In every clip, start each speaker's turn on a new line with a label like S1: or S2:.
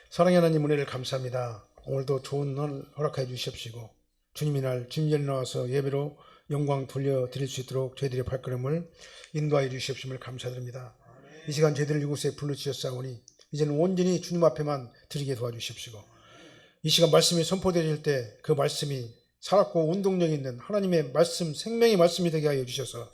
S1: 사랑의 하나님 은혜를 감사합니다. 오늘도 좋은 날 허락해 주시옵시고 주님의 날 주님께 나와서 예배로 영광 돌려드릴 수 있도록 저희들의 발걸음을 인도하여 주시옵심을 감사드립니다. 이 시간 저희들을 이곳에 불러주셨사오니 이제는 온전히 주님 앞에만 드리게 도와주시옵시고 이 시간 말씀이 선포되실 때 그 말씀이 살았고 운동력 있는 하나님의 말씀, 생명의 말씀이 되게 하여 주셔서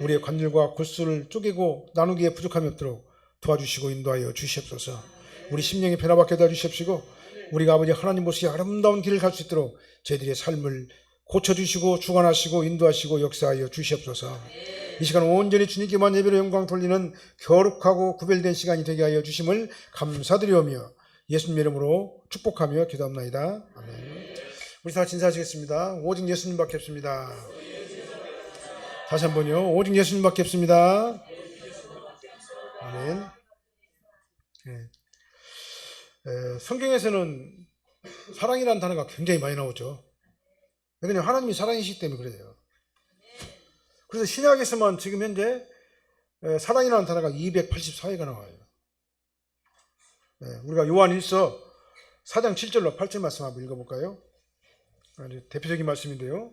S1: 우리의 관절과 골수를 쪼개고 나누기에 부족함이 없도록 도와주시고 인도하여 주시옵소서. 우리 심령이 변화받게 도와주시옵시고 우리가 아버지 하나님 보시기에 아름다운 길을 갈 수 있도록 저희들의 삶을 고쳐주시고 주관하시고 인도하시고 역사하여 주시옵소서. 이 시간 온전히 주님께만 예배로 영광 돌리는 거룩하고 구별된 시간이 되게 하여 주심을 감사드리오며 예수님 이름으로 축복하며 기도합나이다. 아멘. 우리 다 진사하시겠습니다. 오직 예수님밖에 없습니다. 다시 한번요. 오직 예수님밖에 없습니다. 아멘. 성경에서는 사랑이라는 단어가 굉장히 많이 나오죠. 왜냐하면 하나님이 사랑이시기 때문에 그래요. 그래서 신약에서만 지금 현재 사랑이라는 단어가 284회가 나와요. 우리가 요한 1서 4장 7절로 8절 말씀 한번 읽어볼까요? 대표적인 말씀인데요.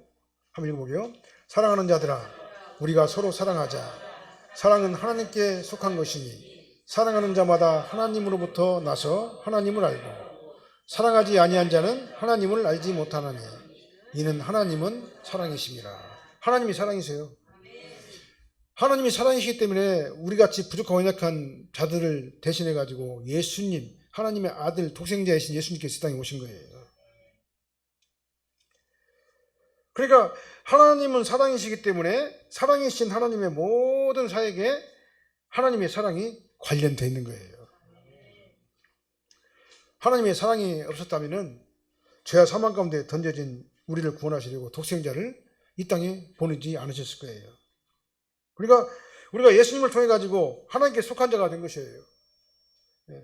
S1: 한번 읽어보게요. 사랑하는 자들아 우리가 서로 사랑하자. 사랑은 하나님께 속한 것이니 사랑하는 자마다 하나님으로부터 나서 하나님을 알고 사랑하지 아니한 자는 하나님을 알지 못하나니 이는 하나님은 사랑이십니다. 하나님이 사랑이세요. 하나님이 사랑이시기 때문에 우리같이 부족하고 연약한 자들을 대신해 가지고 예수님, 하나님의 아들 독생자이신 예수님께서 이 땅에 오신 거예요. 그러니까 하나님은 사랑이시기 때문에 사랑이신 하나님의 모든 사역에 하나님의 사랑이 관련되어 있는 거예요. 하나님의 사랑이 없었다면 죄와 사망 가운데 던져진 우리를 구원하시려고 독생자를 이 땅에 보내지 않으셨을 거예요. 그러니까 우리가 예수님을 통해 가지고 하나님께 속한 자가 된 것이에요.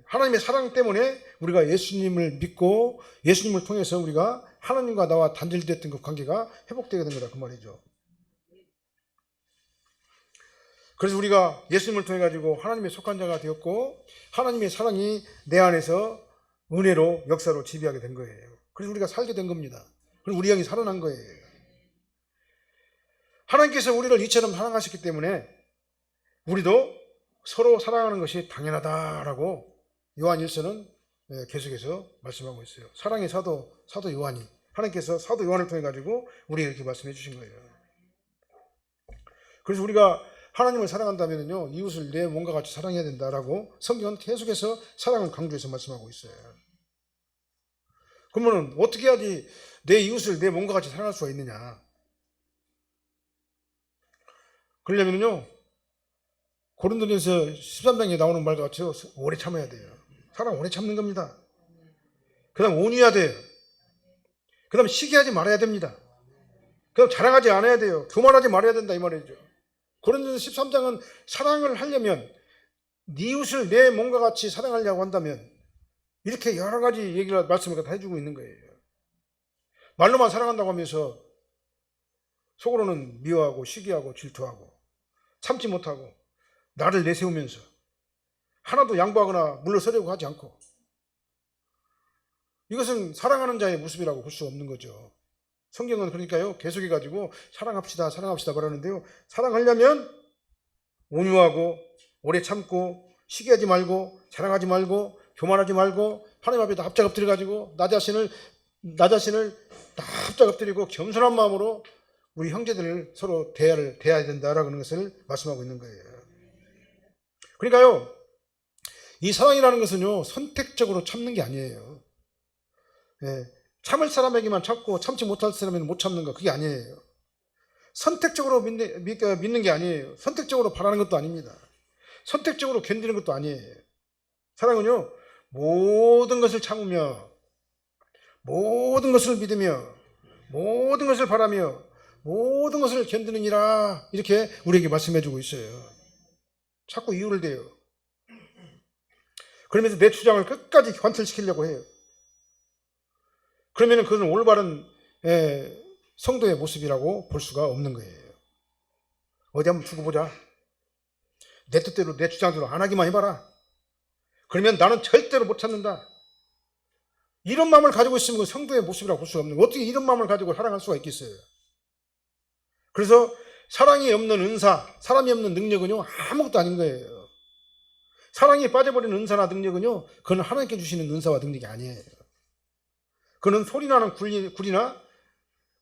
S1: 하나님의 사랑 때문에 우리가 예수님을 믿고 예수님을 통해서 우리가 하나님과 나와 단절됐던 그 관계가 회복되게 된 거다 그 말이죠. 그래서 우리가 예수님을 통해 가지고 하나님의 속한 자가 되었고 하나님의 사랑이 내 안에서 은혜로 역사로 지배하게 된 거예요. 그래서 우리가 살게 된 겁니다. 그리고 우리 영이 살아난 거예요. 하나님께서 우리를 이처럼 사랑하셨기 때문에 우리도 서로 사랑하는 것이 당연하다라고 요한 1서는 계속해서 말씀하고 있어요. 사랑의 사도 요한이 하나님께서 사도 요한을 통해 가지고 우리에게 이렇게 말씀해 주신 거예요. 그래서 우리가 하나님을 사랑한다면요 이웃을 내 몸과 같이 사랑해야 된다라고 성경은 계속해서 사랑을 강조해서 말씀하고 있어요. 그러면 어떻게 해야지 내 이웃을 내 몸과 같이 사랑할 수가 있느냐? 그러려면요 고린도전서 13장에 나오는 말과 같이 오래 참아야 돼요. 사랑 오래 참는 겁니다. 그 다음 온유해야 돼요. 그 다음 시기하지 말아야 됩니다. 그 다음 자랑하지 않아야 돼요. 교만하지 말아야 된다 이 말이죠. 고린도전서 13장은 사랑을 하려면 네 이웃을 내 몸과 같이 사랑하려고 한다면 이렇게 여러 가지 얘기를 말씀을 다 해주고 있는 거예요. 말로만 사랑한다고 하면서 속으로는 미워하고 시기하고 질투하고 참지 못하고 나를 내세우면서 하나도 양보하거나 물러서려고 하지 않고 이것은 사랑하는 자의 모습이라고 볼 수 없는 거죠. 성경은 그러니까요 계속해가지고 사랑합시다 말하는데요 사랑하려면 온유하고 오래 참고 시기하지 말고 자랑하지 말고 교만하지 말고 하나님 앞에 다 합작 엎드려가지고 나 자신을 다 합작 엎드리고 겸손한 마음으로 우리 형제들을 서로 대해야 된다라는 것을 말씀하고 있는 거예요. 그러니까요 이 사랑이라는 것은요 선택적으로 참는 게 아니에요. 참을 사람에게만 참고 참지 못할 사람에게는 못 참는 거 그게 아니에요. 선택적으로 믿는 게 아니에요. 선택적으로 바라는 것도 아닙니다. 선택적으로 견디는 것도 아니에요. 사랑은요 모든 것을 참으며 모든 것을 믿으며 모든 것을 바라며 모든 것을 견디느니라 이렇게 우리에게 말씀해 주고 있어요. 자꾸 이유를 대요. 그러면서 내 주장을 끝까지 관철시키려고 해요. 그러면 그것은 올바른 성도의 모습이라고 볼 수가 없는 거예요. 어디 한번 두고 보자. 내 뜻대로 내 주장대로 안 하기만 해봐라. 그러면 나는 절대로 못 찾는다. 이런 마음을 가지고 있으면 성도의 모습이라고 볼 수가 없는 거예요. 어떻게 이런 마음을 가지고 사랑할 수가 있겠어요? 그래서 사랑이 없는 은사, 사랑이 없는 능력은요, 아무것도 아닌 거예요. 사랑이 빠져버리는 은사나 능력은요, 그건 하나님께 주시는 은사와 능력이 아니에요. 그는 소리나는 굴이나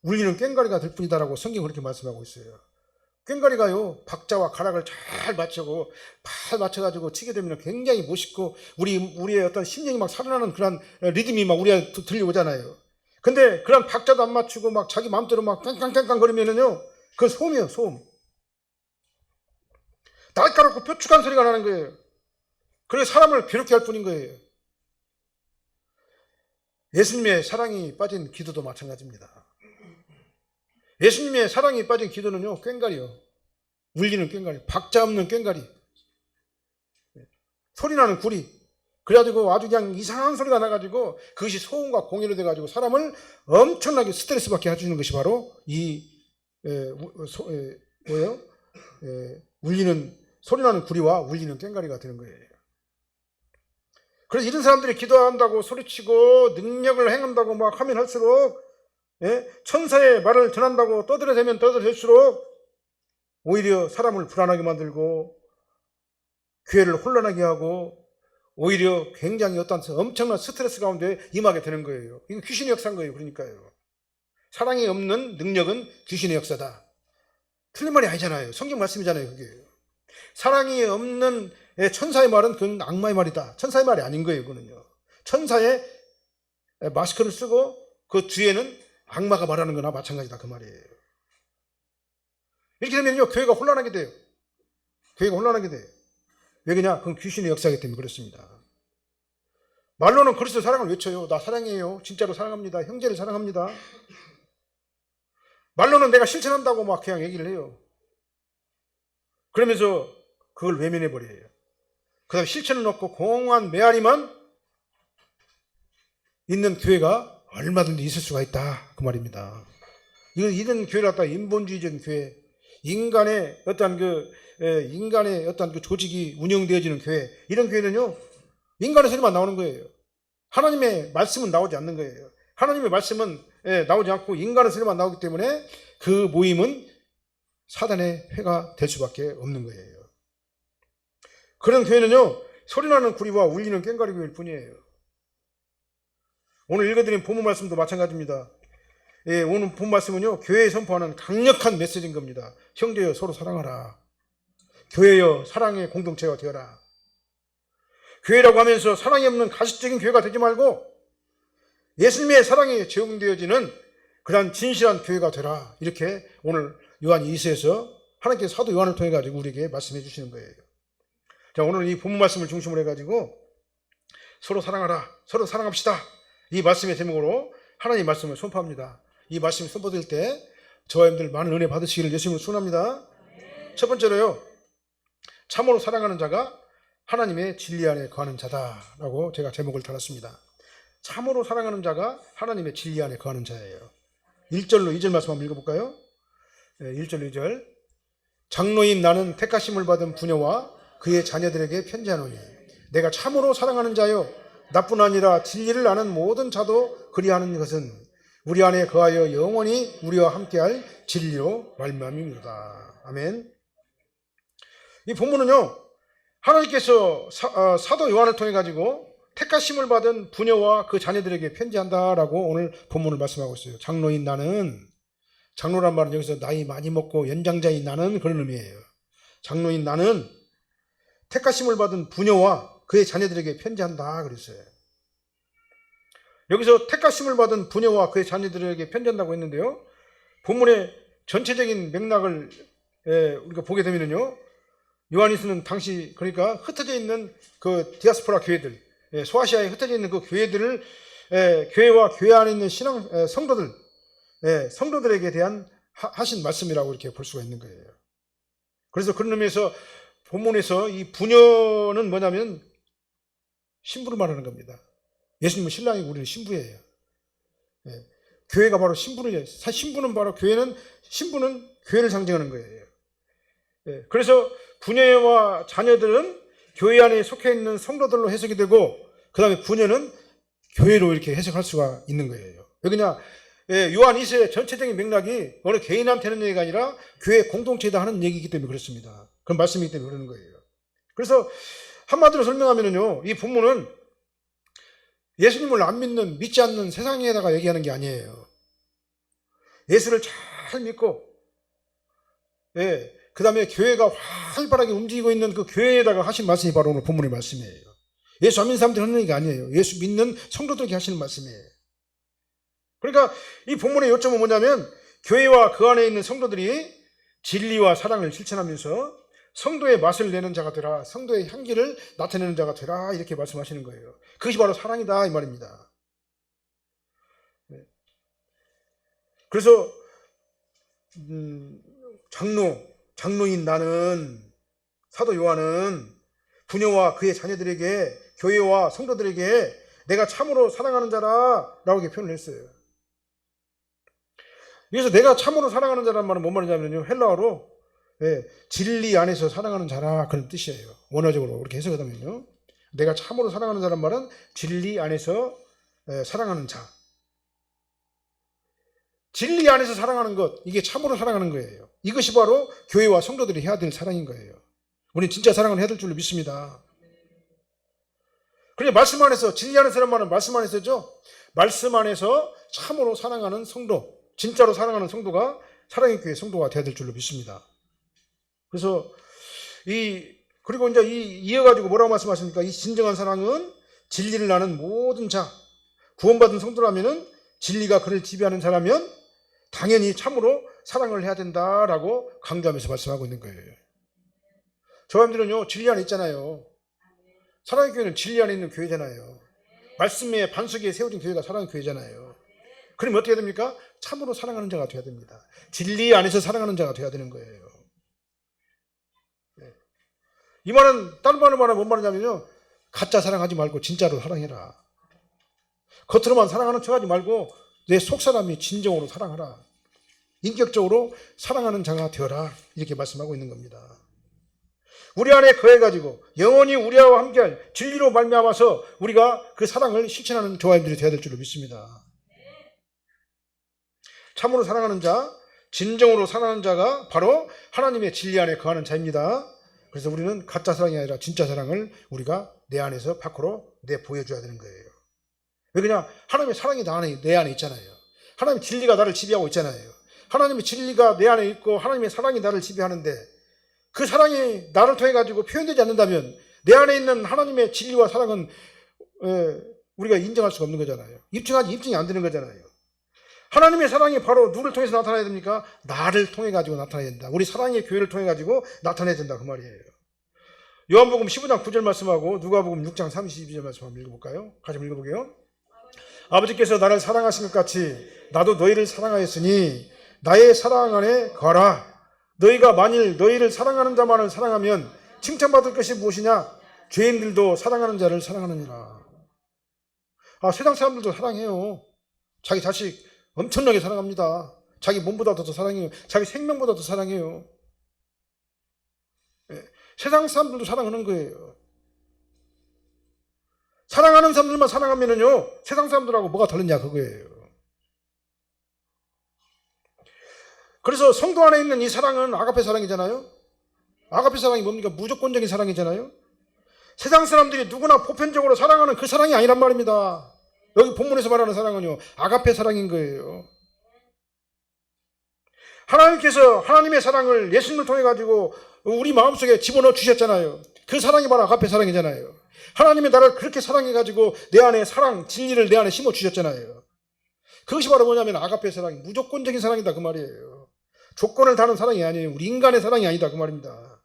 S1: 울리는 꽹과리가 될 뿐이다라고 성경은 그렇게 말씀하고 있어요. 꽹과리가요, 박자와 가락을 잘 맞춰가지고 치게 되면 굉장히 멋있고, 우리의 어떤 심령이 막 살아나는 그런 리듬이 막 우리가 들려오잖아요. 근데 그런 박자도 안 맞추고 막 자기 마음대로 막 깡깡깡깡 거리면은요, 그건 소음이에요, 소음. 날카롭고 뾰족한 소리가 나는 거예요. 그래서 사람을 괴롭게 할 뿐인 거예요. 예수님의 사랑이 빠진 기도도 마찬가지입니다. 예수님의 사랑이 빠진 기도는요, 꽹과리요. 울리는 꽹과리, 박자 없는 꽹과리, 소리나는 구리. 그래가지고 아주 그냥 이상한 소리가 나가지고 그것이 소음과 공해로 돼가지고 사람을 엄청나게 스트레스 받게 해주는 것이 바로 이 울리는 소리나는 구리와 울리는 꽹과리가 되는 거예요. 그래서 이런 사람들이 기도한다고 소리치고 능력을 행한다고 막 하면 할수록, 천사의 말을 전한다고 떠들어대면 떠들어댈수록 오히려 사람을 불안하게 만들고 교회를 혼란하게 하고 오히려 굉장히 어떤 엄청난 스트레스 가운데 임하게 되는 거예요. 이건 귀신의 역사인 거예요. 그러니까요. 사랑이 없는 능력은 귀신의 역사다. 틀린 말이 아니잖아요. 성경 말씀이잖아요. 그게. 사랑이 없는 천사의 말은 그건 악마의 말이다. 천사의 말이 아닌 거예요. 그거는요. 천사의 마스크를 쓰고 그 뒤에는 악마가 말하는 거나 마찬가지다. 그 말이에요. 이렇게 되면요, 교회가 혼란하게 돼요. 교회가 혼란하게 돼요. 왜 그러냐? 그건 귀신의 역사이기 때문에 그렇습니다. 말로는 그리스도 사랑을 외쳐요. 나 사랑해요. 진짜로 사랑합니다. 형제를 사랑합니다. 말로는 내가 실천한다고 막 그냥 얘기를 해요. 그러면서 그걸 외면해버려요. 그 다음에 실천은 없고 공허한 메아리만 있는 교회가 얼마든지 있을 수가 있다. 그 말입니다. 이런 교회를 갖다가 인본주의적인 교회, 인간의 어떤 그 조직이 운영되어지는 교회, 이런 교회는요, 인간의 소리만 나오는 거예요. 하나님의 말씀은 나오지 않는 거예요. 하나님의 말씀은 나오지 않고 인간의 소리만 나오기 때문에 그 모임은 사단의 회가 될 수밖에 없는 거예요. 그런 교회는요, 소리나는 구리와 울리는 꽹과리 교회일 뿐이에요. 오늘 읽어드린 본문 말씀도 마찬가지입니다. 오늘 본 말씀은요, 교회에 선포하는 강력한 메시지인 겁니다. 형제여 서로 사랑하라. 교회여 사랑의 공동체가 되어라. 교회라고 하면서 사랑이 없는 가식적인 교회가 되지 말고 예수님의 사랑이 적용되어지는 그러한 진실한 교회가 되라. 이렇게 오늘 요한 2서에서 하나님께서 사도 요한을 통해 가지고 우리에게 말씀해 주시는 거예요. 자, 오늘 이 본문 말씀을 중심으로 해가지고 서로 사랑하라, 서로 사랑합시다. 이 말씀의 제목으로 하나님 말씀을 선포합니다. 이 말씀이 선포될 때 저와 여러분들 많은 은혜 받으시기를 예수님으로 축원합니다. 첫 번째로요, 참으로 사랑하는 자가 하나님의 진리 안에 거하는 자다라고 제가 제목을 달았습니다. 참으로 사랑하는 자가 하나님의 진리 안에 거하는 자예요. 1절로 2절 말씀 한번 읽어볼까요? 1절 2절. 장로인 나는 택하심을 받은 부녀와 그의 자녀들에게 편지하노니 내가 참으로 사랑하는 자요 나뿐 아니라 진리를 아는 모든 자도 그리하는 것은 우리 안에 거하여 영원히 우리와 함께할 진리로 말미암음이로다. 아멘. 이 본문은요, 하나님께서 사도 요한을 통해 가지고 택하심을 받은 부녀와 그 자녀들에게 편지한다라고 오늘 본문을 말씀하고 있어요. 장로인 나는, 장로란 말은 여기서 나이 많이 먹고 연장자인 나는 그런 의미예요. 장로인 나는 택하심을 받은 부녀와 그의 자녀들에게 편지한다 그랬어요. 여기서 택하심을 받은 부녀와 그의 자녀들에게 편지한다고 했는데요, 본문의 전체적인 맥락을 우리가 보게 되면요, 요한일서는 당시 그러니까 흩어져 있는 그 디아스포라 교회들, 소아시아에 흩어져 있는 그 교회들을 교회와 교회 안에 있는 신앙 성도들에게 대한 하신 말씀이라고 이렇게 볼 수가 있는 거예요. 그래서 그런 의미에서 본문에서 이 부녀는 뭐냐면 신부를 말하는 겁니다. 예수님은 신랑이고 우리는 신부예요. 교회가 바로 신부를, 신부는 바로 신부는 교회를 상징하는 거예요. 그래서 부녀와 자녀들은 교회 안에 속해 있는 성도들로 해석이 되고, 그 다음에 분열은 교회로 이렇게 해석할 수가 있는 거예요. 왜 그러냐? 요한 2세 전체적인 맥락이 어느 개인한테 하는 얘기가 아니라 교회 공동체에다 하는 얘기이기 때문에 그렇습니다. 그런 말씀이기 때문에 그러는 거예요. 그래서 한마디로 설명하면요, 이 본문은 예수님을 안 믿는, 믿지 않는 세상에다가 얘기하는 게 아니에요. 예수를 잘 믿고, 그 다음에 교회가 활발하게 움직이고 있는 그 교회에다가 하신 말씀이 바로 오늘 본문의 말씀이에요. 예수 안 믿는 사람들이 하는 얘기가 아니에요. 예수 믿는 성도들에게 하시는 말씀이에요. 그러니까 이 본문의 요점은 뭐냐면, 교회와 그 안에 있는 성도들이 진리와 사랑을 실천하면서 성도의 맛을 내는 자가 되라, 성도의 향기를 나타내는 자가 되라, 이렇게 말씀하시는 거예요. 그것이 바로 사랑이다, 이 말입니다. 그래서 장로인 나는, 사도 요한은 부녀와 그의 자녀들에게, 교회와 성도들에게 내가 참으로 사랑하는 자라 라고 이렇게 표현을 했어요. 여기서 내가 참으로 사랑하는 자라는 말은 뭔 말이냐면요, 헬라어로 진리 안에서 사랑하는 자라, 그런 뜻이에요. 원어적으로 그렇게 해석하면요, 내가 참으로 사랑하는 자란 말은 진리 안에서 사랑하는 자, 진리 안에서 사랑하는 것, 이게 참으로 사랑하는 거예요. 이것이 바로 교회와 성도들이 해야 될 사랑인 거예요. 우리는 진짜 사랑을 해야 될 줄로 믿습니다. 그런데 말씀 안에서, 진리 안에서란 말은 말씀 안에서죠. 말씀 안에서 참으로 사랑하는 성도, 진짜로 사랑하는 성도가 사랑의 교회 성도가 되어야 될 줄로 믿습니다. 그래서 그리고 이제 이어가지고 뭐라고 말씀하십니까? 이 진정한 사랑은 진리를 아는 모든 자, 구원받은 성도라면은, 진리가 그를 지배하는 자라면 당연히 참으로 사랑을 해야 된다라고 강조하면서 말씀하고 있는 거예요. 저사람들은요, 진리 안에 있잖아요. 사랑의 교회는 진리 안에 있는 교회잖아요. 말씀의 반석에 세워진 교회가 사랑의 교회잖아요. 그러면 어떻게 됩니까? 참으로 사랑하는 자가 되어야 됩니다. 진리 안에서 사랑하는 자가 되어야 되는 거예요. 이 말은, 다른 말로 말하면 뭔 말이냐면요, 가짜 사랑하지 말고 진짜로 사랑해라. 겉으로만 사랑하는 척하지 말고 내 속사람이 진정으로 사랑하라. 인격적으로 사랑하는 자가 되어라. 이렇게 말씀하고 있는 겁니다. 우리 안에 거해가지고 영원히 우리와 함께할 진리로 말미암아서 우리가 그 사랑을 실천하는 교회들이 되어야 될 줄로 믿습니다. 참으로 사랑하는 자, 진정으로 사랑하는 자가 바로 하나님의 진리 안에 거하는 자입니다. 그래서 우리는 가짜 사랑이 아니라 진짜 사랑을 우리가 내 안에서 밖으로 보여줘야 되는 거예요. 왜 그냥 하나님의 사랑이 내 안에 있잖아요. 하나님의 진리가 나를 지배하고 있잖아요. 하나님의 진리가 내 안에 있고 하나님의 사랑이 나를 지배하는데, 그 사랑이 나를 통해 가지고 표현되지 않는다면 내 안에 있는 하나님의 진리와 사랑은 우리가 인정할 수가 없는 거잖아요. 입증이 안 되는 거잖아요. 하나님의 사랑이 바로 누구를 통해서 나타나야 됩니까? 나를 통해 가지고 나타나야 된다. 우리 사랑의 교회를 통해 가지고 나타나야 된다, 그 말이에요. 요한복음 15장 9절 말씀하고 누가복음 6장 32절 말씀 한번 읽어볼까요? 같이 한번 읽어보게요. 아버지께서 나를 사랑하신 것 같이 나도 너희를 사랑하였으니 나의 사랑 안에 거하라. 너희가 만일 너희를 사랑하는 자만을 사랑하면 칭찬받을 것이 무엇이냐? 죄인들도 사랑하는 자를 사랑하느니라. 세상 사람들도 사랑해요. 자기 자식 엄청나게 사랑합니다. 자기 몸보다도 더 사랑해요. 자기 생명보다 더 사랑해요. 세상 사람들도 사랑하는 거예요. 사랑하는 사람들만 사랑하면은요, 세상 사람들하고 뭐가 다르냐, 그거예요. 그래서 성도 안에 있는 이 사랑은 아가페 사랑이잖아요. 아가페 사랑이 뭡니까? 무조건적인 사랑이잖아요. 세상 사람들이 누구나 보편적으로 사랑하는 그 사랑이 아니란 말입니다. 여기 본문에서 말하는 사랑은요, 아가페 사랑인 거예요. 하나님께서 하나님의 사랑을 예수님을 통해 가지고 우리 마음속에 집어넣어 주셨잖아요. 그 사랑이 바로 아가페 사랑이잖아요. 하나님이 나를 그렇게 사랑해 가지고 내 안에 사랑, 진리를 내 안에 심어 주셨잖아요. 그것이 바로 뭐냐면 아가페 사랑이 무조건적인 사랑이다, 그 말이에요. 조건을 다는 사랑이 아니에요. 우리 인간의 사랑이 아니다, 그 말입니다.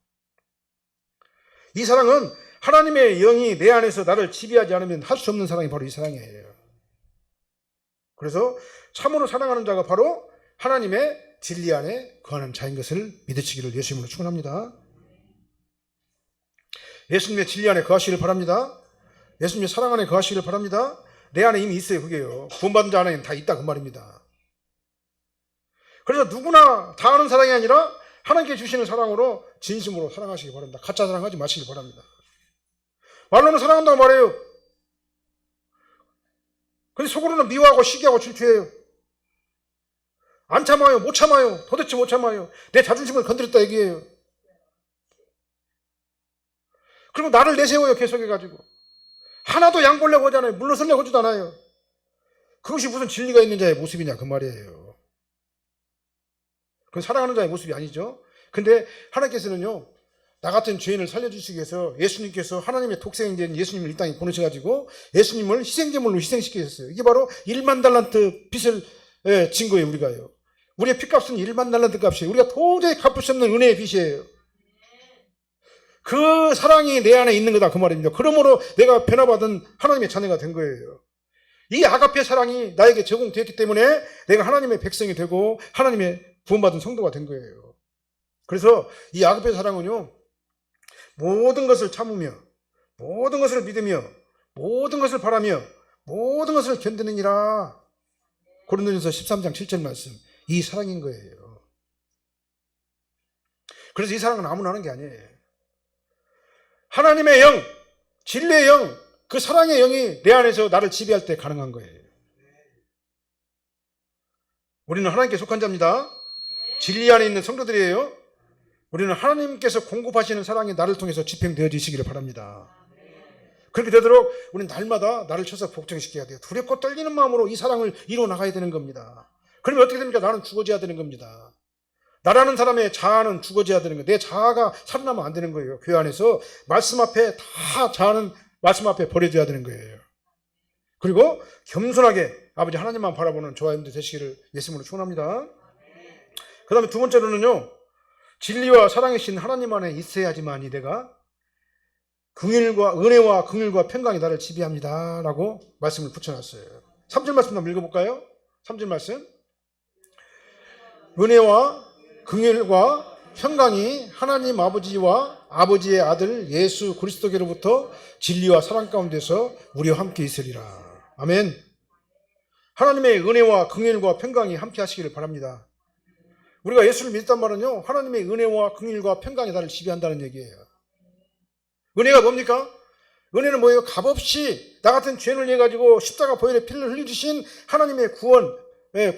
S1: 이 사랑은 하나님의 영이 내 안에서 나를 지배하지 않으면 할 수 없는 사랑이 바로 이 사랑이에요. 그래서 참으로 사랑하는 자가 바로 하나님의 진리 안에 거하는 자인 것을 믿으시기를 예수님으로 축원합니다. 예수님의 진리 안에 거하시기를 바랍니다. 예수님의 사랑 안에 거하시기를 바랍니다. 내 안에 이미 있어요, 그게요. 구원받은 자 안에는 다 있다, 그 말입니다. 그래서 누구나 다 아는 사랑이 아니라 하나님께 주시는 사랑으로 진심으로 사랑하시기 바랍니다. 가짜 사랑하지 마시기 바랍니다. 말로는 사랑한다고 말해요. 근데 속으로는 미워하고 시기하고 질투해요. 안 참아요. 못 참아요. 도대체 못 참아요. 내 자존심을 건드렸다 얘기해요. 그리고 나를 내세워요. 계속해가지고. 하나도 양 보려고 하잖아요. 물러서려고 하지도 않아요. 그것이 무슨 진리가 있는 자의 모습이냐 그 말이에요. 그건 사랑하는 자의 모습이 아니죠. 근데 하나님께서는요, 나 같은 죄인을 살려주시기 위해서 예수님께서 하나님의 독생자인 예수님을 이 땅에 보내셔가지고 예수님을 희생제물로 희생시키셨어요. 이게 바로 1만 달란트 빚을 진 거예요. 우리가요. 우리의 핏값은 1만 달란트 값이에요. 우리가 도저히 갚을 수 없는 은혜의 빚이에요. 그 사랑이 내 안에 있는 거다 그 말입니다. 그러므로 내가 변화받은 하나님의 자녀가 된 거예요. 이 아가페 사랑이 나에게 제공되었기 때문에 내가 하나님의 백성이 되고 하나님의 구원받은 성도가 된 거예요. 그래서 이 아가페 사랑은요, 모든 것을 참으며 모든 것을 믿으며 모든 것을 바라며 모든 것을 견디느니라. 고린도전서 13장 7절 말씀. 이 사랑인 거예요. 그래서 이 사랑은 아무나 하는 게 아니에요. 하나님의 영, 진리의 영, 그 사랑의 영이 내 안에서 나를 지배할 때 가능한 거예요. 우리는 하나님께 속한 자입니다. 진리 안에 있는 성도들이에요. 우리는 하나님께서 공급하시는 사랑이 나를 통해서 집행되어지시기를 바랍니다. 그렇게 되도록 우리는 날마다 나를 쳐서 복종시켜야 돼요. 두렵고 떨리는 마음으로 이 사랑을 이루어 나가야 되는 겁니다. 그러면 어떻게 됩니까? 나는 죽어져야 되는 겁니다. 나라는 사람의 자아는 죽어져야 되는 거예요. 내 자아가 살아나면 안 되는 거예요. 교회 안에서 말씀 앞에 다 자아는 말씀 앞에 버려져야 되는 거예요. 그리고 겸손하게 아버지 하나님만 바라보는 저와 여러분들 되시기를 예수님으로 축원합니다. 그 다음에 두 번째로는요, 진리와 사랑의 신 하나님 안에 있어야지만이 내가 은혜와 긍휼과 평강이 나를 지배합니다 라고 말씀을 붙여놨어요. 3절 말씀 한번 읽어볼까요? 3절 말씀. 은혜와 긍휼과 평강이 하나님 아버지와 아버지의 아들 예수 그리스도께로부터 진리와 사랑 가운데서 우리와 함께 있으리라. 아멘. 하나님의 은혜와 긍휼과 평강이 함께 하시기를 바랍니다. 우리가 예수를 믿었단 말은요, 하나님의 은혜와 긍휼과 평강이 나를 지배한다는 얘기예요. 은혜가 뭡니까? 은혜는 뭐예요? 값없이 나 같은 죄인을 위해 가지고 십자가 보혈의 피를 흘려주신 하나님의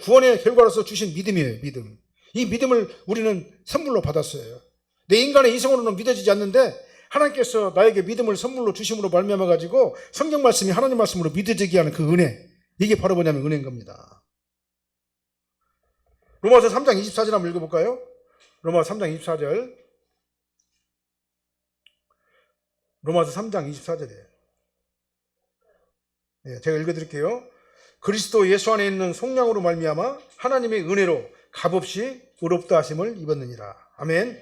S1: 구원의 결과로서 주신 믿음이에요. 믿음. 이 믿음을 우리는 선물로 받았어요. 내 인간의 이성으로는 믿어지지 않는데 하나님께서 나에게 믿음을 선물로 주심으로 말미암아 가지고 성경 말씀이 하나님 말씀으로 믿어지게 하는 그 은혜, 이게 바로 뭐냐면 은혜인 겁니다. 로마서 3장 24절 한번 읽어볼까요? 로마서 3장 24절. 로마서 3장 24절이에요. 네, 제가 읽어드릴게요. 그리스도 예수 안에 있는 속량으로 말미암아 하나님의 은혜로 값없이 의롭다 하심을 입었느니라. 아멘.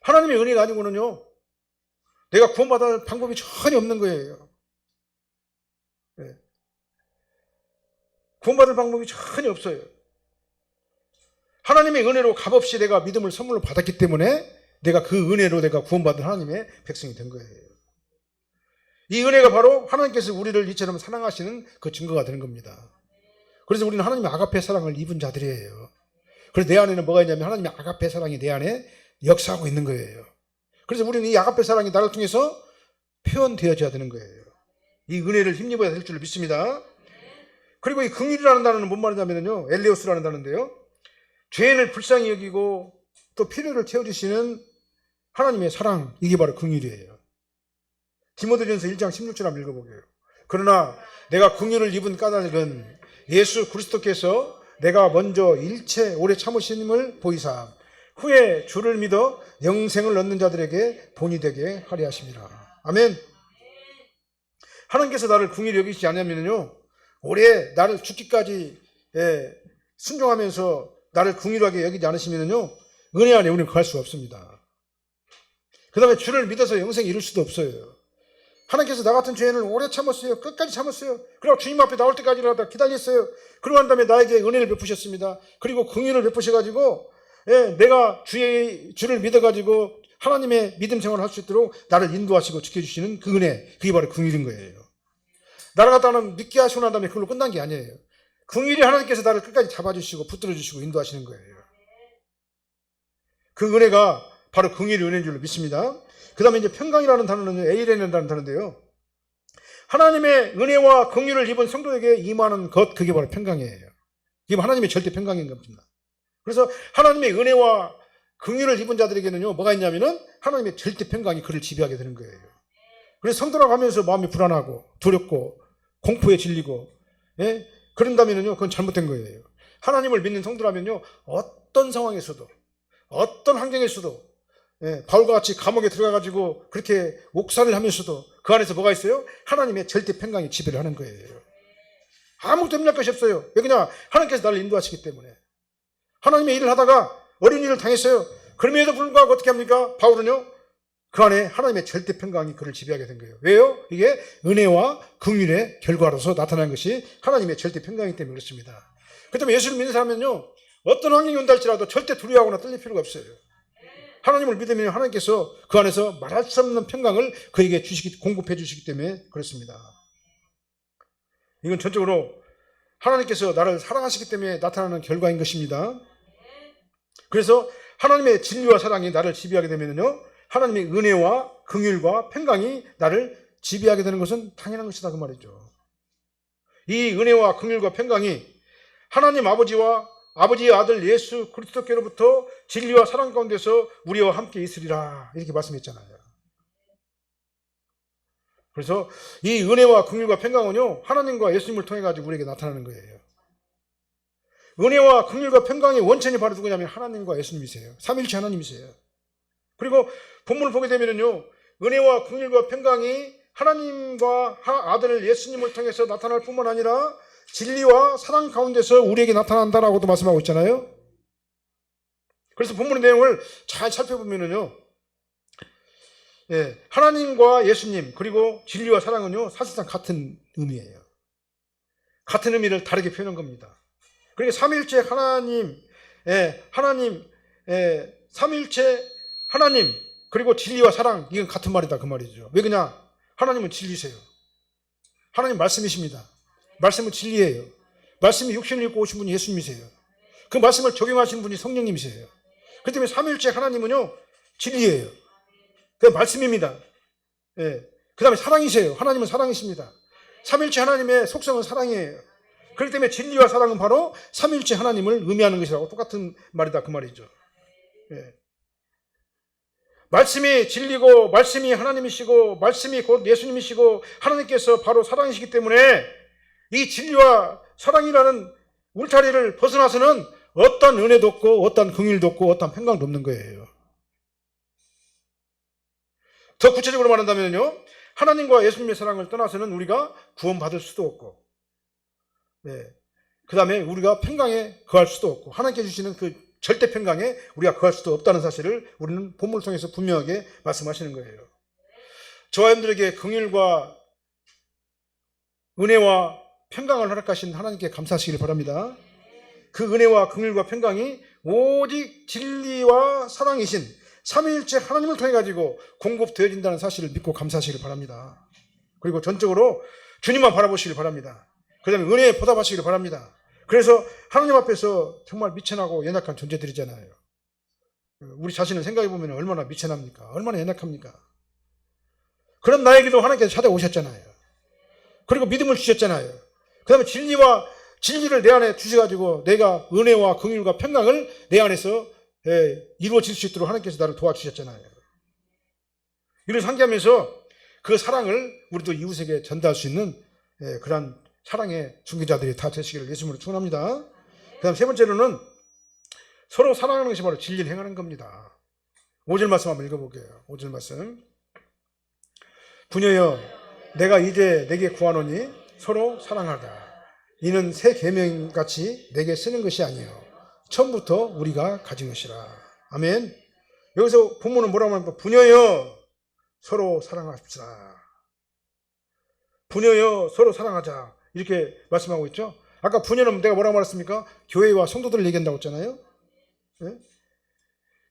S1: 하나님의 은혜가 아니고는요, 내가 구원받을 방법이 전혀 없는 거예요. 네. 구원받을 방법이 전혀 없어요. 하나님의 은혜로 값없이 내가 믿음을 선물로 받았기 때문에 내가 그 은혜로 내가 구원받은 하나님의 백성이 된 거예요. 이 은혜가 바로 하나님께서 우리를 이처럼 사랑하시는 그 증거가 되는 겁니다. 그래서 우리는 하나님의 아가페 사랑을 입은 자들이에요. 그래서 내 안에는 뭐가 있냐면 하나님의 아가페 사랑이 내 안에 역사하고 있는 거예요. 그래서 우리는 이 아가페 사랑이 나를 통해서 표현되어져야 되는 거예요. 이 은혜를 힘입어야 될 줄 믿습니다. 그리고 이 긍휼이라는 단어는 뭔 말이냐면요, 엘레오스라는 단어인데요, 죄인을 불쌍히 여기고 또 필요를 채워주시는 하나님의 사랑, 이게 바로 긍휼이에요. 디모데전서 1장 16절 한번 읽어보게요. 그러나 내가 긍휼을 입은 까닭은 예수 그리스도께서 내가 먼저 일체 오래 참으심을 보이사 후에 주를 믿어 영생을 얻는 자들에게 본이 되게 하려 하심이라. 아멘. 하나님께서 나를 긍휼히 여기시지 않으면요, 오래 나를 죽기까지 순종하면서 나를 긍휼하게 여기지 않으시면요, 은혜 안에 우리는 거할 수가 없습니다. 그 다음에 주를 믿어서 영생 이룰 수도 없어요. 하나님께서 나 같은 죄인을 오래 참았어요. 끝까지 참았어요. 그리고 주님 앞에 나올 때까지 기다렸어요. 그러고 난 다음에 나에게 은혜를 베푸셨습니다. 그리고 긍휼을 베푸셔가지고 내가 주를 믿어가지고 하나님의 믿음 생활을 할 수 있도록 나를 인도하시고 지켜주시는 그 은혜, 그게 바로 긍휼인 거예요. 나를 갖다는 믿게 하시고 난 다음에 그걸로 끝난 게 아니에요. 긍휼히 하나님께서 나를 끝까지 잡아주시고 붙들어주시고 인도하시는 거예요. 그 은혜가 바로 긍휼의 은혜인 줄로 믿습니다. 그 다음에 이제 평강이라는 단어는 에이레이라는 단어인데요. 하나님의 은혜와 긍휼을 입은 성도에게 임하는 것, 그게 바로 평강이에요. 이게 하나님의 절대 평강인 겁니다. 그래서 하나님의 은혜와 긍휼을 입은 자들에게는요, 뭐가 있냐면은 하나님의 절대 평강이 그를 지배하게 되는 거예요. 그래서 성도라고 하면서 마음이 불안하고 두렵고 공포에 질리고, 예? 그런다면요, 그건 잘못된 거예요. 하나님을 믿는 성도라면요, 어떤 상황에서도, 어떤 환경에서도, 예, 바울과 같이 감옥에 들어가가지고 그렇게 옥살을 하면서도 그 안에서 뭐가 있어요? 하나님의 절대 평강이 지배를 하는 거예요. 아무것도 염려할 것이 없어요. 왜 그냥 하나님께서 나를 인도하시기 때문에. 하나님의 일을 하다가 어려운 일을 당했어요. 그럼에도 불구하고 어떻게 합니까? 바울은요, 그 안에 하나님의 절대 평강이 그를 지배하게 된 거예요. 왜요? 이게 은혜와 긍휼의 결과로서 나타난 것이 하나님의 절대 평강이기 때문에 그렇습니다. 그 때문에 예수를 믿는 사람은요, 어떤 환경이 온다 할지라도 절대 두려워하거나 떨릴 필요가 없어요. 하나님을 믿으면 하나님께서 그 안에서 말할 수 없는 평강을 그에게 공급해 주시기 때문에 그렇습니다. 이건 전적으로 하나님께서 나를 사랑하시기 때문에 나타나는 결과인 것입니다. 그래서 하나님의 진리와 사랑이 나를 지배하게 되면요, 하나님의 은혜와 긍휼과 평강이 나를 지배하게 되는 것은 당연한 것이다, 그 말이죠. 이 은혜와 긍휼과 평강이 하나님 아버지와 아버지의 아들 예수 그리스도께로부터 진리와 사랑 가운데서 우리와 함께 있으리라, 이렇게 말씀했잖아요. 그래서 이 은혜와 긍휼과 평강은요, 하나님과 예수님을 통해 가지고 우리에게 나타나는 거예요. 은혜와 긍휼과 평강의 원천이 바로 누구냐면 하나님과 예수님이세요. 삼위일체 하나님이세요. 그리고 본문을 보게 되면요, 은혜와 긍휼과 평강이 하나님과 아들 예수님을 통해서 나타날 뿐만 아니라 진리와 사랑 가운데서 우리에게 나타난다라고도 말씀하고 있잖아요. 그래서 본문의 내용을 잘 살펴보면요, 예, 하나님과 예수님 그리고 진리와 사랑은요, 사실상 같은 의미예요. 같은 의미를 다르게 표현한 겁니다. 그러니까 삼위일체 하나님, 삼위일체 하나님 그리고 진리와 사랑, 이건 같은 말이다, 그 말이죠. 왜 그냥 하나님은 진리세요. 하나님 말씀이십니다. 말씀은 진리예요. 말씀이 육신을 입고 오신 분이 예수님이세요. 그 말씀을 적용하신 분이 성령님이세요. 그렇기 때문에 삼위일체 하나님은요, 진리예요. 그 말씀입니다. 예. 그 다음에 사랑이세요. 하나님은 사랑이십니다. 삼위일체 하나님의 속성은 사랑이에요. 그렇기 때문에 진리와 사랑은 바로 삼위일체 하나님을 의미하는 것이라고 똑같은 말이다, 그 말이죠. 예. 말씀이 진리고 말씀이 하나님이시고 말씀이 곧 예수님이시고 하나님께서 바로 사랑이시기 때문에 이 진리와 사랑이라는 울타리를 벗어나서는 어떤 은혜도 없고 어떤 긍휼도 없고 어떤 평강도 없는 거예요. 더 구체적으로 말한다면요, 하나님과 예수님의 사랑을 떠나서는 우리가 구원받을 수도 없고, 네, 그 다음에 우리가 평강에 거할 수도 없고, 하나님께 주시는 그 절대 평강에 우리가 거할 수도 없다는 사실을 우리는 본문을 통해서 분명하게 말씀하시는 거예요. 저와 여러분들에게 긍휼과 은혜와 평강을 허락하신 하나님께 감사하시길 바랍니다. 그 은혜와 긍휼과 평강이 오직 진리와 사랑이신 삼위일체 하나님을 통해 가지고 공급되어진다는 사실을 믿고 감사하시길 바랍니다. 그리고 전적으로 주님만 바라보시길 바랍니다. 그 다음에 은혜에 보답하시길 바랍니다. 그래서 하나님 앞에서 정말 미천하고 연약한 존재들이잖아요. 우리 자신을 생각해 보면 얼마나 미천합니까? 얼마나 연약합니까? 그런 나에게도 하나님께서 찾아오셨잖아요. 그리고 믿음을 주셨잖아요. 그 다음에 진리를 내 안에 주셔가지고 내가 은혜와 긍휼과 평강을 내 안에서 이루어질 수 있도록 하나님께서 나를 도와주셨잖아요. 이를 상기하면서 그 사랑을 우리도 이웃에게 전달할 수 있는 그런 사랑의 중개자들이 다 되시기를 예수님으로 축원합니다. 그 다음 세 번째로는 서로 사랑하는 것이 바로 진리를 행하는 겁니다. 5절 말씀 한번 읽어볼게요. 5절 말씀. 부녀여 내가 이제 내게 구하노니 서로 사랑하라. 이는 새 계명같이 내게 쓰는 것이 아니요 처음부터 우리가 가진 것이라. 아멘. 여기서 본문은 뭐라고 하면 부녀여 서로 사랑합시다. 부녀여 서로 사랑하자, 이렇게 말씀하고 있죠. 아까 부녀는 내가 뭐라고 말했습니까? 교회와 성도들을 얘기한다고 했잖아요. 네?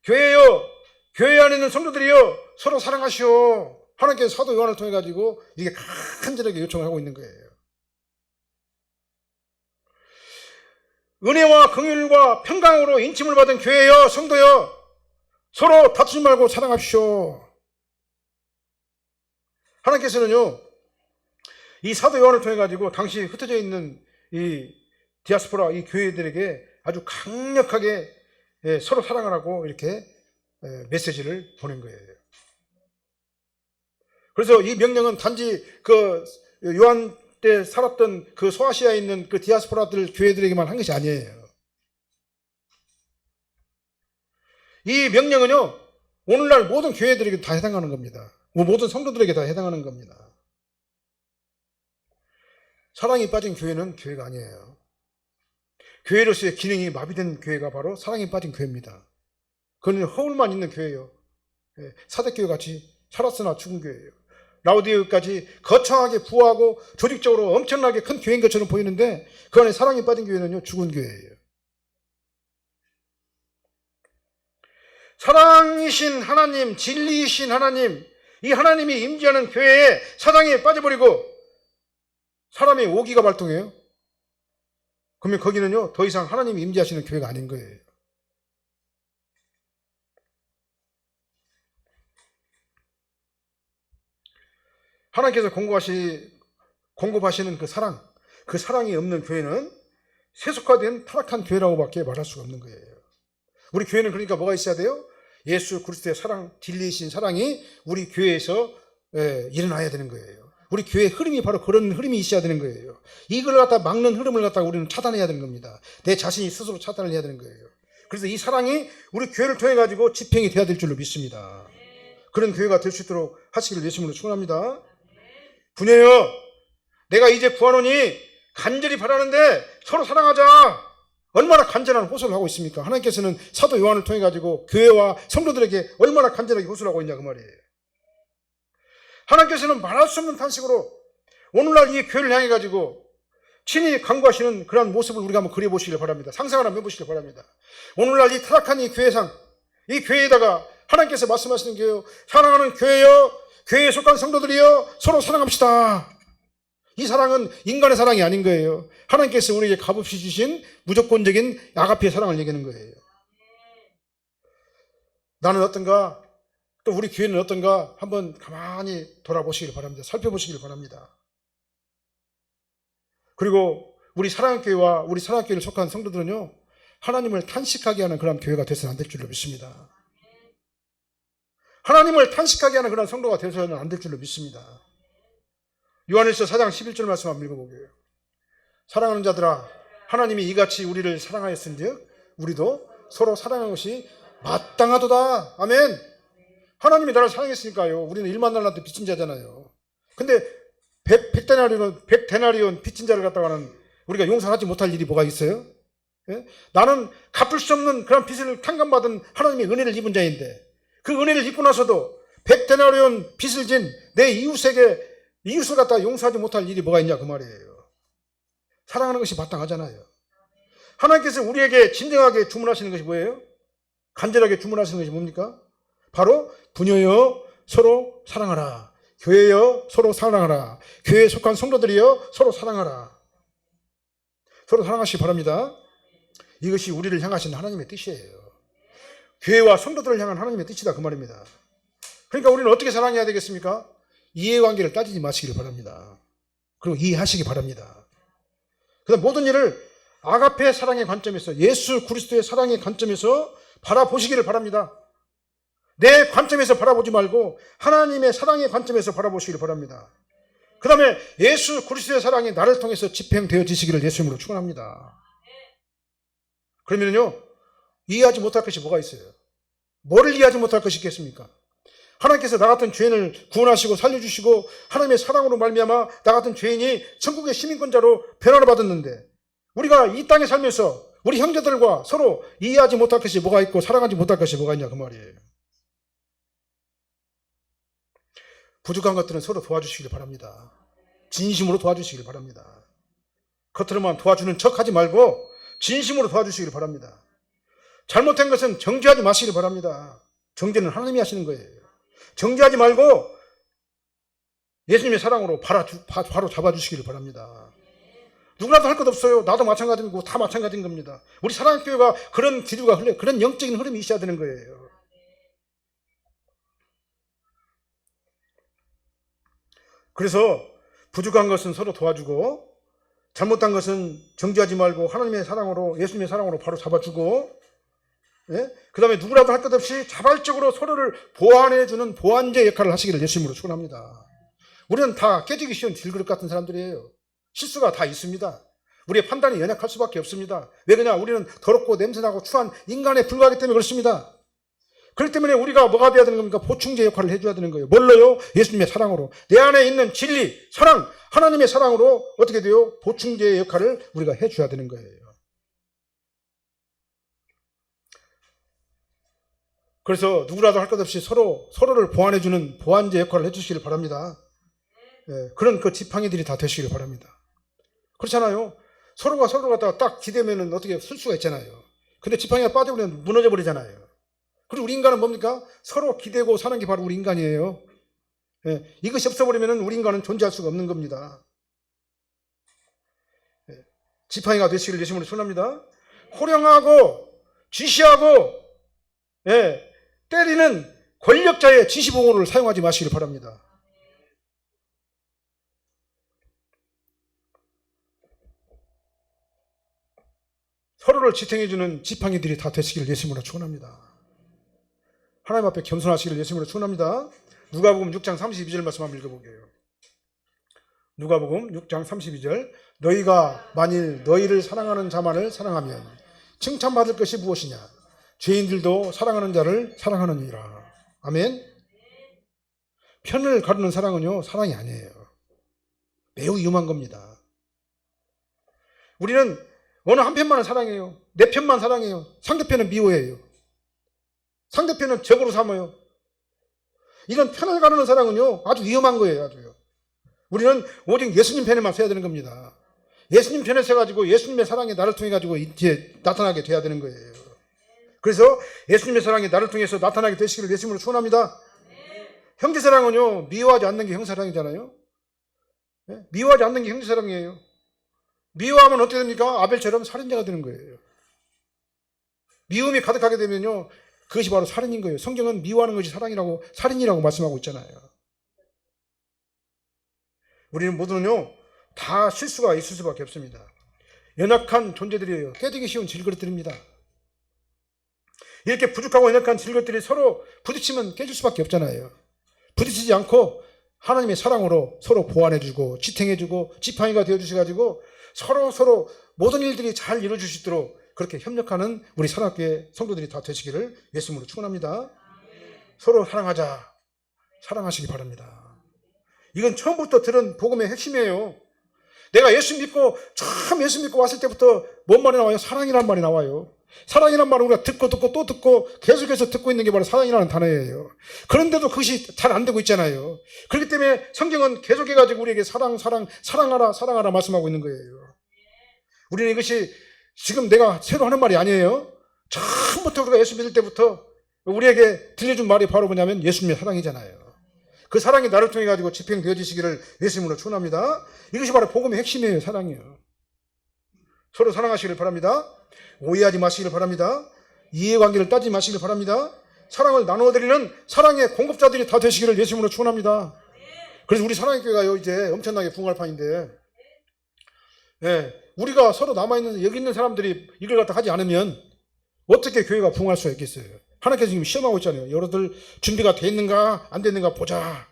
S1: 교회여, 교회 안에 있는 성도들이여 서로 사랑하시오. 하나님께서 사도 요한을 통해 가지고 이게 간절하게 요청을 하고 있는 거예요. 은혜와 긍휼과 평강으로 인침을 받은 교회여, 성도여, 서로 다투지 말고 사랑합시오. 하나님께서는요, 이 사도 요한을 통해 가지고 당시 흩어져 있는 이 디아스포라 이 교회들에게 아주 강력하게 서로 사랑하라고 이렇게 메시지를 보낸 거예요. 그래서 이 명령은 단지 그 요한 때 살았던 그 소아시아에 있는 그 디아스포라들 교회들에게만 한 것이 아니에요. 이 명령은요, 오늘날 모든 교회들에게 다 해당하는 겁니다. 모든 성도들에게 다 해당하는 겁니다. 사랑이 빠진 교회는 교회가 아니에요. 교회로서의 기능이 마비된 교회가 바로 사랑이 빠진 교회입니다. 그건 허울만 있는 교회예요. 사대교회 같이 살았으나 죽은 교회예요. 라우디오까지 거창하게 부하고 조직적으로 엄청나게 큰 교회인 것처럼 보이는데 그 안에 사랑이 빠진 교회는요, 죽은 교회예요. 사랑이신 하나님, 진리이신 하나님, 이 하나님이 임재하는 교회에 사랑에 빠져버리고 사람의 오기가 발동해요. 그러면 거기는요, 더 이상 하나님이 임재하시는 교회가 아닌 거예요. 하나님께서 공급하시는 그 사랑이 없는 교회는 세속화된 타락한 교회라고밖에 말할 수가 없는 거예요. 우리 교회는 그러니까 뭐가 있어야 돼요? 예수 그리스도의 사랑, 진리이신 사랑이 우리 교회에서 일어나야 되는 거예요. 우리 교회의 흐름이 바로 그런 흐름이 있어야 되는 거예요. 이걸 갖다 막는 흐름을 갖다가 우리는 차단해야 되는 겁니다. 내 자신이 스스로 차단을 해야 되는 거예요. 그래서 이 사랑이 우리 교회를 통해 가지고 집행이 돼야 될 줄로 믿습니다. 그런 교회가 될 수 있도록 하시기를 예수님으로 축원합니다. 부녀여, 내가 이제 구하노니 간절히 바라는데 서로 사랑하자. 얼마나 간절한 호소를 하고 있습니까? 하나님께서는 사도 요한을 통해 가지고 교회와 성도들에게 얼마나 간절하게 호소를 하고 있냐 그 말이에요. 하나님께서는 말할 수 없는 탄식으로 오늘날 이 교회를 향해 가지고 친히 간구하시는 그런 모습을 우리가 한번 그려보시길 바랍니다. 상상을 한번 해보시길 바랍니다. 오늘날 이 타락한 이 교회상, 이 교회에다가 하나님께서 말씀하시는 게요, 사랑하는 교회여, 교회에 속한 성도들이여, 서로 사랑합시다. 이 사랑은 인간의 사랑이 아닌 거예요. 하나님께서 우리에게 값없이 주신 무조건적인 아가페의 사랑을 얘기하는 거예요. 나는 어떤가? 또 우리 교회는 어떤가? 한번 가만히 돌아보시길 바랍니다. 살펴보시길 바랍니다. 그리고 우리 사랑교회와 우리 사랑교회를 속한 성도들은요, 하나님을 탄식하게 하는 그런 교회가 되어서는 안 될 줄로 믿습니다. 하나님을 탄식하게 하는 그런 성도가 되어서는 안 될 줄로 믿습니다. 요한일서 4장 11절 말씀 한번 읽어보게요. 사랑하는 자들아, 하나님이 이같이 우리를 사랑하였은즉 우리도 서로 사랑하는 것이 마땅하도다. 아멘. 하나님이 나를 사랑했으니까요, 우리는 1만 달란트 빚진 자잖아요. 근데 100데나리온 빚진 자를 갖다가는 우리가 용서하지 못할 일이 뭐가 있어요? 예? 나는 갚을 수 없는 그런 빚을 탕감받은 하나님의 은혜를 입은 자인데 그 은혜를 입고 나서도 100데나리온 빚을 진 내 이웃을 갖다가 용서하지 못할 일이 뭐가 있냐 그 말이에요. 사랑하는 것이 마땅하잖아요. 하나님께서 우리에게 진정하게 주문하시는 것이 뭐예요? 간절하게 주문하시는 것이 뭡니까? 바로 부녀여 서로 사랑하라. 교회여 서로 사랑하라. 교회에 속한 성도들이여 서로 사랑하라. 서로 사랑하시기 바랍니다. 이것이 우리를 향하신 하나님의 뜻이에요. 교회와 성도들을 향한 하나님의 뜻이다 그 말입니다. 그러니까 우리는 어떻게 사랑해야 되겠습니까? 이해관계를 따지지 마시기를 바랍니다. 그리고 이해하시기 바랍니다. 그다음 모든 일을 아가페 사랑의 관점에서, 예수 그리스도의 사랑의 관점에서 바라보시기를 바랍니다. 내 관점에서 바라보지 말고 하나님의 사랑의 관점에서 바라보시기를 바랍니다. 그 다음에 예수 그리스도의 사랑이 나를 통해서 집행되어지시기를 예수님으로 축원합니다. 그러면요, 이해하지 못할 것이 뭐가 있어요? 뭐를 이해하지 못할 것이 있겠습니까? 하나님께서 나 같은 죄인을 구원하시고 살려주시고 하나님의 사랑으로 말미암아 나 같은 죄인이 천국의 시민권자로 변화를 받았는데 우리가 이 땅에 살면서 우리 형제들과 서로 이해하지 못할 것이 뭐가 있고 사랑하지 못할 것이 뭐가 있냐 그 말이에요. 부족한 것들은 서로 도와주시길 바랍니다. 진심으로 도와주시길 바랍니다. 겉으로만 도와주는 척 하지 말고 진심으로 도와주시길 바랍니다. 잘못된 것은 정죄하지 마시길 바랍니다. 정죄는 하나님이 하시는 거예요. 정죄하지 말고 예수님의 사랑으로 바로 잡아주시기를 바랍니다. 누구라도 할 것 없어요. 나도 마찬가지고 다 마찬가지인 겁니다. 우리 사랑교회가 그런 기류가 흘러, 그런 영적인 흐름이 있어야 되는 거예요. 그래서 부족한 것은 서로 도와주고 잘못한 것은 정죄하지 말고 하나님의 사랑으로, 예수님의 사랑으로 바로 잡아주고, 예? 그 다음에 누구라도 할 것 없이 자발적으로 서로를 보완해주는 보완제 역할을 하시기를 예수님으로 축원합니다. 우리는 다 깨지기 쉬운 질그릇 같은 사람들이에요. 실수가 다 있습니다. 우리의 판단이 연약할 수밖에 없습니다. 왜 그러냐? 우리는 더럽고 냄새나고 추한 인간에 불과하기 때문에 그렇습니다. 그렇기 때문에 우리가 뭐가 돼야 되는 겁니까? 보충제 역할을 해줘야 되는 거예요. 뭘로요? 예수님의 사랑으로. 내 안에 있는 진리, 사랑, 하나님의 사랑으로 어떻게 돼요? 보충제 역할을 우리가 해줘야 되는 거예요. 그래서 누구라도 할 것 없이 서로를 보완해주는 보완제 역할을 해주시길 바랍니다. 예, 그런 그 지팡이들이 다 되시길 바랍니다. 그렇잖아요. 서로가 서로 갖다가 딱 기대면은 어떻게 쓸 수가 있잖아요. 근데 지팡이가 빠져버리면 무너져 버리잖아요. 그리고 우리 인간은 뭡니까? 서로 기대고 사는 게 바로 우리 인간이에요. 예, 이것이 없어버리면 우리 인간은 존재할 수가 없는 겁니다. 예, 지팡이가 되시기를 예수님으로 축원합니다. 호령하고 지시하고, 예, 때리는 권력자의 지시봉호를 사용하지 마시길 바랍니다. 서로를 지탱해주는 지팡이들이 다 되시기를 예수님으로 축원합니다. 하나님 앞에 겸손하시기를 예수님으로 축원합니다. 누가복음 6장 32절 말씀 한번 읽어볼게요. 누가복음 6장 32절. 너희가 만일 너희를 사랑하는 자만을 사랑하면 칭찬받을 것이 무엇이냐? 죄인들도 사랑하는 자를 사랑하느니라. 아멘. 편을 가르는 사랑은요, 사랑이 아니에요. 매우 위험한 겁니다. 우리는 어느 한 편만을 사랑해요. 내 편만 사랑해요. 상대편은 미워해요. 상대편은 적으로 삼아요. 이런 편을 가르는 사랑은요, 아주 위험한 거예요. 아주요. 우리는 오직 예수님 편에만 서야 되는 겁니다. 예수님 편에 서가지고 예수님의 사랑이 나를 통해 가지고 이제 나타나게 돼야 되는 거예요. 그래서 예수님의 사랑이 나를 통해서 나타나게 되시기를 예수님으로 축원합니다. 형제 사랑은요, 미워하지 않는 게 형제 사랑이잖아요. 네? 미워하지 않는 게 형제 사랑이에요. 미워하면 어떻게 됩니까? 아벨처럼 살인자가 되는 거예요. 미움이 가득하게 되면요, 그것이 바로 살인인 거예요. 성경은 미워하는 것이 사랑이라고, 살인이라고 말씀하고 있잖아요. 우리는 모두는요, 다 실수가 있을 수밖에 없습니다. 연약한 존재들이에요. 깨지기 쉬운 질그릇들입니다. 이렇게 부족하고 연약한 질그릇들이 서로 부딪히면 깨질 수밖에 없잖아요. 부딪히지 않고 하나님의 사랑으로 서로 보완해주고 지탱해주고 지팡이가 되어주셔가지고 서로 모든 일들이 잘 이루어질 수 있도록 그렇게 협력하는 우리 사랑교회 성도들이 다 되시기를 예수님으로 축원합니다. 서로 사랑하자. 사랑하시기 바랍니다. 이건 처음부터 들은 복음의 핵심이에요. 내가 예수 믿고 처음 예수 믿고 왔을 때부터 뭔 말이 나와요? 사랑이란 말이 나와요. 사랑이란 말을 우리가 듣고 또 듣고 계속해서 듣고 있는 게 바로 사랑이라는 단어예요. 그런데도 그것이 잘 안 되고 있잖아요. 그렇기 때문에 성경은 계속해가지고 우리에게 사랑하라 말씀하고 있는 거예요. 우리는 이것이 지금 내가 새로 하는 말이 아니에요. 처음부터 우리가 예수 믿을 때부터 우리에게 들려준 말이 바로 뭐냐면 예수님의 사랑이잖아요. 그 사랑이 나를 통해 가지고 집행되어지시기를 예수님으로 축원합니다. 이것이 바로 복음의 핵심이에요. 사랑이에요. 서로 사랑하시기를 바랍니다. 오해하지 마시기를 바랍니다. 이해관계를 따지지 마시기를 바랍니다. 사랑을 나누어드리는 사랑의 공급자들이 다 되시기를 예수님으로 축원합니다. 그래서 우리 사랑의 교회가요, 이제 엄청나게 부흥할 판인데, 예, 우리가 서로 남아있는 여기 있는 사람들이 이걸 갖다 하지 않으면 어떻게 교회가 부흥할 수가 있겠어요? 하나님께서 지금 시험하고 있잖아요. 여러분들 준비가 돼 있는가 안 됐는가 보자.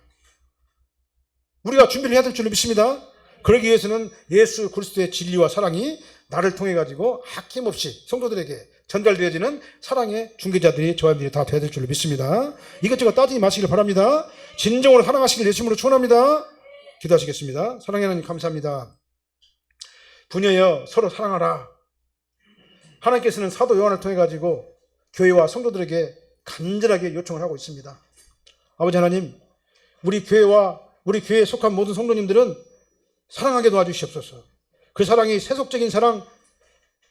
S1: 우리가 준비를 해야 될 줄로 믿습니다. 그러기 위해서는 예수 그리스도의 진리와 사랑이 나를 통해 가지고 아낌없이 성도들에게 전달되어지는 사랑의 중개자들이 저희들이 다 되어야 될 줄로 믿습니다. 이것저것 따지지 마시길 바랍니다. 진정으로 사랑하시길 예수님으로 축원합니다. 기도하시겠습니다. 사랑의 하나님 감사합니다. 부녀여 서로 사랑하라. 하나님께서는 사도 요한을 통해 가지고 교회와 성도들에게 간절하게 요청을 하고 있습니다. 아버지 하나님, 우리 교회에 속한 모든 성도님들은 사랑하게 도와주시옵소서. 그 사랑이 세속적인 사랑,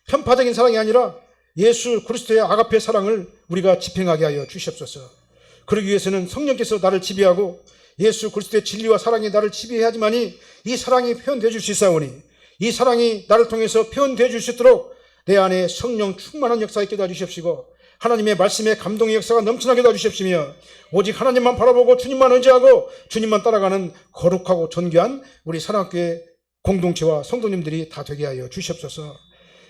S1: 편파적인 사랑이 아니라 예수 그리스도의 아가페 사랑을 우리가 집행하게 하여 주시옵소서. 그러기 위해서는 성령께서 나를 지배하고 예수 그리스도의 진리와 사랑이 나를 지배해야지만이 이 사랑이 표현되어 줄 수 있사오니, 이 사랑이 나를 통해서 표현되어 줄 수 있도록 내 안에 성령 충만한 역사 있게 도와주시옵시고, 하나님의 말씀에 감동의 역사가 넘쳐나게 도와주십시며 오직 하나님만 바라보고 주님만 의지하고 주님만 따라가는 거룩하고 존귀한 우리 사랑교회 공동체와 성도님들이 다 되게 하여 주시옵소서.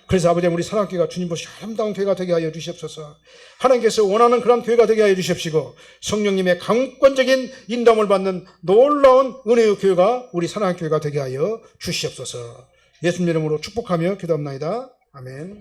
S1: 그래서 아버지 우리 사랑교회가 주님 보시 아름다운 교회가 되게 하여 주시옵소서. 하나님께서 원하는 그런 교회가 되게 하여 주십시고 성령님의 강권적인 인도함을 받는 놀라운 은혜의 교회가 우리 사랑교회가 되게 하여 주시옵소서. 예수님 이름으로 축복하며 기도합나이다. 아멘.